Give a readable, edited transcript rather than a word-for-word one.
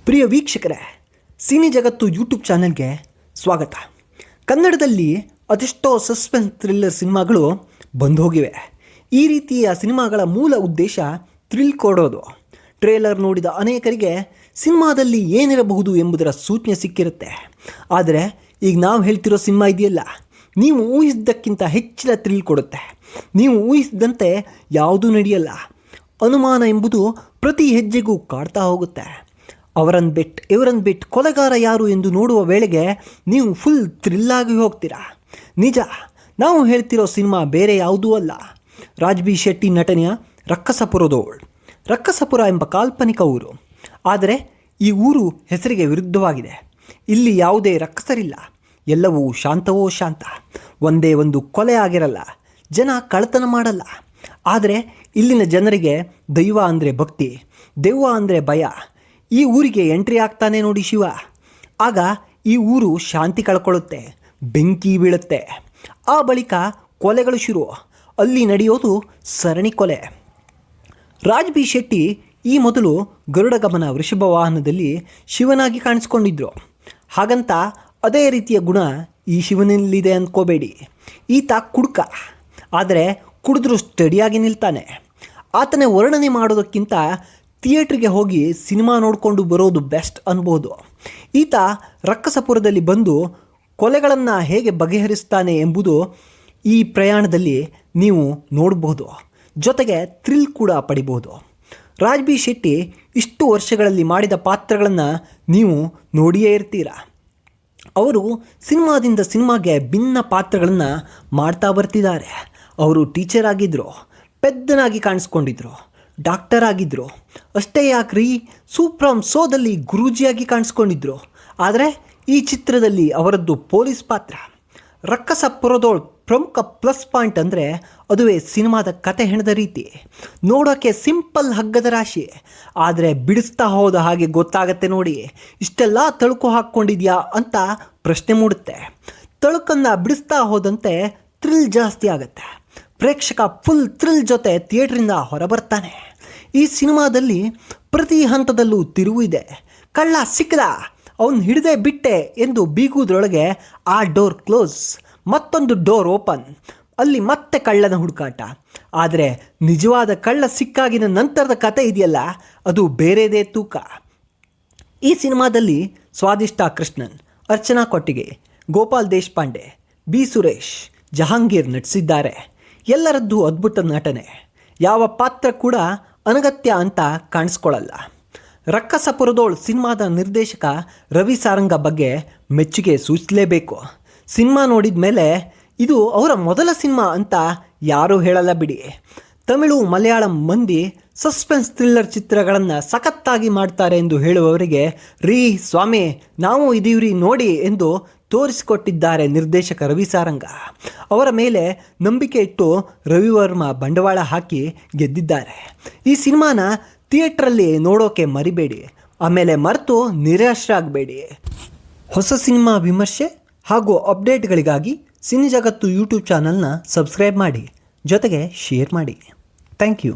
ಪ್ರಿಯ ವೀಕ್ಷಕರೇ, ಸಿನಿ ಜಗತ್ತು ಯೂಟ್ಯೂಬ್ ಚಾನೆಲ್ಗೆ ಸ್ವಾಗತ. ಕನ್ನಡದಲ್ಲಿ ಅದೆಷ್ಟೋ ಸಸ್ಪೆನ್ಸ್ ಥ್ರಿಲ್ಲರ್ ಸಿನಿಮಾಗಳು ಬಂದು ಹೋಗಿವೆ. ಈ ರೀತಿಯ ಸಿನಿಮಾಗಳ ಮೂಲ ಉದ್ದೇಶ ಥ್ರಿಲ್ ಕೊಡೋದು. ಟ್ರೇಲರ್ ನೋಡಿದ ಅನೇಕರಿಗೆ ಸಿನಿಮಾದಲ್ಲಿ ಏನಿರಬಹುದು ಎಂಬುದರ ಸೂಚನೆ ಸಿಕ್ಕಿರುತ್ತೆ. ಆದರೆ ಈಗ ನಾವು ಹೇಳ್ತಿರೋ ಸಿನಿಮಾ ಇದೆಯಲ್ಲ, ನೀವು ಊಹಿಸಿದ್ದಕ್ಕಿಂತ ಹೆಚ್ಚಿನ ಥ್ರಿಲ್ ಕೊಡುತ್ತೆ. ನೀವು ಊಹಿಸಿದಂತೆ ಯಾವುದೂ ನಡೆಯಲ್ಲ. ಅನುಮಾನ ಎಂಬುದು ಪ್ರತಿ ಹೆಜ್ಜೆಗೂ ಕಾಡ್ತಾ ಹೋಗುತ್ತೆ. ಅವರನ್ನು ಬಿಟ್ಟು ಇವರನ್ನು ಬಿಟ್ಟು ಕೊಲೆಗಾರ ಯಾರು ಎಂದು ನೋಡುವ ವೇಳೆಗೆ ನೀವು ಫುಲ್ ಥ್ರಿಲ್ಲಾಗಿ ಹೋಗ್ತೀರಾ. ನಿಜ, ನಾವು ಹೇಳ್ತಿರೋ ಸಿನಿಮಾ ಬೇರೆ ಯಾವುದೂ ಅಲ್ಲ, ರಾಜ್ಬಿ ಶೆಟ್ಟಿ ನಟನೆಯ ರಕ್ಕಸಪುರದೋಳ್. ರಕ್ಕಸಪುರ ಎಂಬ ಕಾಲ್ಪನಿಕ ಊರು. ಆದರೆ ಈ ಊರು ಹೆಸರಿಗೆ ವಿರುದ್ಧವಾಗಿದೆ. ಇಲ್ಲಿ ಯಾವುದೇ ರಕ್ಕಸರಿಲ್ಲ, ಎಲ್ಲವೂ ಶಾಂತವೋ ಶಾಂತ. ಒಂದೇ ಒಂದು ಕೊಲೆ ಆಗಿರಲ್ಲ, ಜನ ಕಳ್ಳತನ ಮಾಡಲ್ಲ. ಆದರೆ ಇಲ್ಲಿನ ಜನರಿಗೆ ದೈವ ಅಂದರೆ ಭಕ್ತಿ, ದೆವ್ವ ಅಂದರೆ ಭಯ. ಈ ಊರಿಗೆ ಎಂಟ್ರಿ ಆಗ್ತಾನೆ ನೋಡಿ ಶಿವ, ಆಗ ಈ ಊರು ಶಾಂತಿ ಕಳ್ಕೊಳ್ಳುತ್ತೆ, ಬೆಂಕಿ ಬೀಳುತ್ತೆ. ಆ ಬಳಿಕ ಕೊಲೆಗಳು ಶುರು. ಅಲ್ಲಿ ನಡೆಯೋದು ಸರಣಿ ಕೊಲೆ. ರಾಜ್ಬಿ ಶೆಟ್ಟಿ ಈ ಮೊದಲು ಗರುಡಗಮನ ವೃಷಭ ವಾಹನದಲ್ಲಿ ಶಿವನಾಗಿ ಕಾಣಿಸ್ಕೊಂಡಿದ್ರು. ಹಾಗಂತ ಅದೇ ರೀತಿಯ ಗುಣ ಈ ಶಿವನಲ್ಲಿದೆ ಅಂದ್ಕೋಬೇಡಿ. ಈತ ಕುಡುಕ, ಆದರೆ ಕುಡಿದ್ರೂ ಸ್ಟಡಿಯಾಗಿ ನಿಲ್ತಾನೆ. ಆತನ ವರ್ಣನೆ ಮಾಡೋದಕ್ಕಿಂತ ಥಿಯೇಟ್ರಿಗೆ ಹೋಗಿ ಸಿನಿಮಾ ನೋಡಿಕೊಂಡು ಬರೋದು ಬೆಸ್ಟ್ ಅನ್ಬೋದು. ಈತ ರಕ್ಕಸಪುರದಲ್ಲಿ ಬಂದು ಕೊಲೆಗಳನ್ನು ಹೇಗೆ ಬಗೆಹರಿಸ್ತಾನೆ ಎಂಬುದು ಈ ಪ್ರಯಾಣದಲ್ಲಿ ನೀವು ನೋಡಬಹುದು. ಜೊತೆಗೆ ಥ್ರಿಲ್ ಕೂಡ ಪಡಿಬಹುದು. ರಾಜ್ಬಿ ಶೆಟ್ಟಿ ಇಷ್ಟು ವರ್ಷಗಳಲ್ಲಿ ಮಾಡಿದ ಪಾತ್ರಗಳನ್ನು ನೀವು ನೋಡಿಯೇ ಇರ್ತೀರ. ಅವರು ಸಿನಿಮಾದಿಂದ ಸಿನಿಮಾಗೆ ಭಿನ್ನ ಪಾತ್ರಗಳನ್ನು ಮಾಡ್ತಾ ಬರ್ತಿದ್ದಾರೆ. ಅವರು ಟೀಚರ್ ಆಗಿದ್ದರು, ಪೆದ್ದನಾಗಿ ಕಾಣಿಸ್ಕೊಂಡಿದ್ರು, ಡಾಕ್ಟರ್ ಆಗಿದ್ದರು. ಅಷ್ಟೇ ಯಾಕ್ರಿ, ಸೂಪ್ರಮ್ ಸೋದಲ್ಲಿ ಗುರೂಜಿಯಾಗಿ ಕಾಣಿಸ್ಕೊಂಡಿದ್ರು. ಆದರೆ ಈ ಚಿತ್ರದಲ್ಲಿ ಅವರದ್ದು ಪೊಲೀಸ್ ಪಾತ್ರ. ರಕ್ಕಸಪುರದೋಳ್ ಪ್ರಮುಖ ಪ್ಲಸ್ ಪಾಯಿಂಟ್ ಅಂದರೆ ಅದುವೇ ಸಿನಿಮಾದ ಕತೆ ಹೆಣದ ರೀತಿ. ನೋಡೋಕ್ಕೆ ಸಿಂಪಲ್ ಹಗ್ಗದ ರಾಶಿ, ಆದರೆ ಬಿಡಿಸ್ತಾ ಹೋದ ಹಾಗೆ ಗೊತ್ತಾಗತ್ತೆ ನೋಡಿ. ಇಷ್ಟೆಲ್ಲ ತಳುಕು ಹಾಕ್ಕೊಂಡಿದ್ಯಾ ಅಂತ ಪ್ರಶ್ನೆ ಮೂಡುತ್ತೆ. ತಳುಕನ್ನು ಬಿಡಿಸ್ತಾ ಹೋದಂತೆ ಥ್ರಿಲ್ ಜಾಸ್ತಿ ಆಗುತ್ತೆ. ಪ್ರೇಕ್ಷಕ ಫುಲ್ ಥ್ರಿಲ್ ಜೊತೆ ಥಿಯೇಟ್ರಿಂದ ಹೊರಬರ್ತಾನೆ. ಈ ಸಿನಿಮಾದಲ್ಲಿ ಪ್ರತಿ ಹಂತದಲ್ಲೂ ತಿರುವು ಇದೆ. ಕಳ್ಳ ಸಿಕ್ಕದ, ಅವನು ಹಿಡಿದೇ ಬಿಟ್ಟೆ ಎಂದು ಬೀಗುವುದರೊಳಗೆ ಆ ಡೋರ್ ಕ್ಲೋಸ್, ಮತ್ತೊಂದು ಡೋರ್ ಓಪನ್, ಅಲ್ಲಿ ಮತ್ತೆ ಕಳ್ಳನ ಹುಡುಕಾಟ. ಆದರೆ ನಿಜವಾದ ಕಳ್ಳ ಸಿಕ್ಕಾಗಿನ ನಂತರದ ಕತೆ ಇದೆಯಲ್ಲ, ಅದು ಬೇರೆದೇ ತೂಕ. ಈ ಸಿನಿಮಾದಲ್ಲಿ ಸ್ವಾದಿಷ್ಟಾ ಕೃಷ್ಣನ್, ಅರ್ಚನಾ ಕೊಟ್ಟಿಗೆ, ಗೋಪಾಲ್ ದೇಶಪಾಂಡೆ, ಬಿ ಸುರೇಶ್, ಜಹಾಂಗೀರ್ ನಟಿಸಿದ್ದಾರೆ. ಎಲ್ಲರದ್ದು ಅದ್ಭುತ ನಟನೆ. ಯಾವ ಪಾತ್ರ ಕೂಡ ಅನಗತ್ಯ ಅಂತ ಕಾಣಿಸ್ಕೊಳ್ಳಲ್ಲ. ರಕ್ಕಸಪುರದೋಳ್ ಸಿನಿಮಾದ ನಿರ್ದೇಶಕ ರವಿ ಸಾರಂಗ ಬಗ್ಗೆ ಮೆಚ್ಚುಗೆ ಸೂಚಿಸಲೇಬೇಕು. ಸಿನಿಮಾ ನೋಡಿದ ಮೇಲೆ ಇದು ಅವರ ಮೊದಲ ಸಿನಿಮಾ ಅಂತ ಯಾರೂ ಹೇಳಲ್ಲ ಬಿಡಿ. ತಮಿಳು ಮಲಯಾಳಂ ಮಂದಿ ಸಸ್ಪೆನ್ಸ್ ಥ್ರಿಲ್ಲರ್ ಚಿತ್ರಗಳನ್ನು ಸಖತ್ತಾಗಿ ಮಾಡ್ತಾರೆ ಎಂದು ಹೇಳುವವರಿಗೆ ರೀ ಸ್ವಾಮಿ, ನಾವು ಇದೀವ್ರಿ ನೋಡಿ ಎಂದು ತೋರಿಸಿಕೊಟ್ಟಿದ್ದಾರೆ ನಿರ್ದೇಶಕ ರವಿ ಸಾರಂಗ. ಅವರ ಮೇಲೆ ನಂಬಿಕೆ ಇಟ್ಟು ರವಿವರ್ಮ ಬಂಡವಾಳ ಹಾಕಿ ಗೆದ್ದಿದ್ದಾರೆ. ಈ ಸಿನಿಮಾನ ಥಿಯೇಟ್ರಲ್ಲಿ ನೋಡೋಕೆ ಮರಿಬೇಡಿ, ಆಮೇಲೆ ಮರೆತು ನಿರಾಶರಾಗಬೇಡಿ. ಹೊಸ ಸಿನಿಮಾ ವಿಮರ್ಶೆ ಹಾಗೂ ಅಪ್ಡೇಟ್ಗಳಿಗಾಗಿ ಸಿನಿ ಜಗತ್ತು ಯೂಟ್ಯೂಬ್ ಚಾನಲ್ನ ಸಬ್ಸ್ಕ್ರೈಬ್ ಮಾಡಿ, ಜೊತೆಗೆ ಶೇರ್ ಮಾಡಿ. Thank you.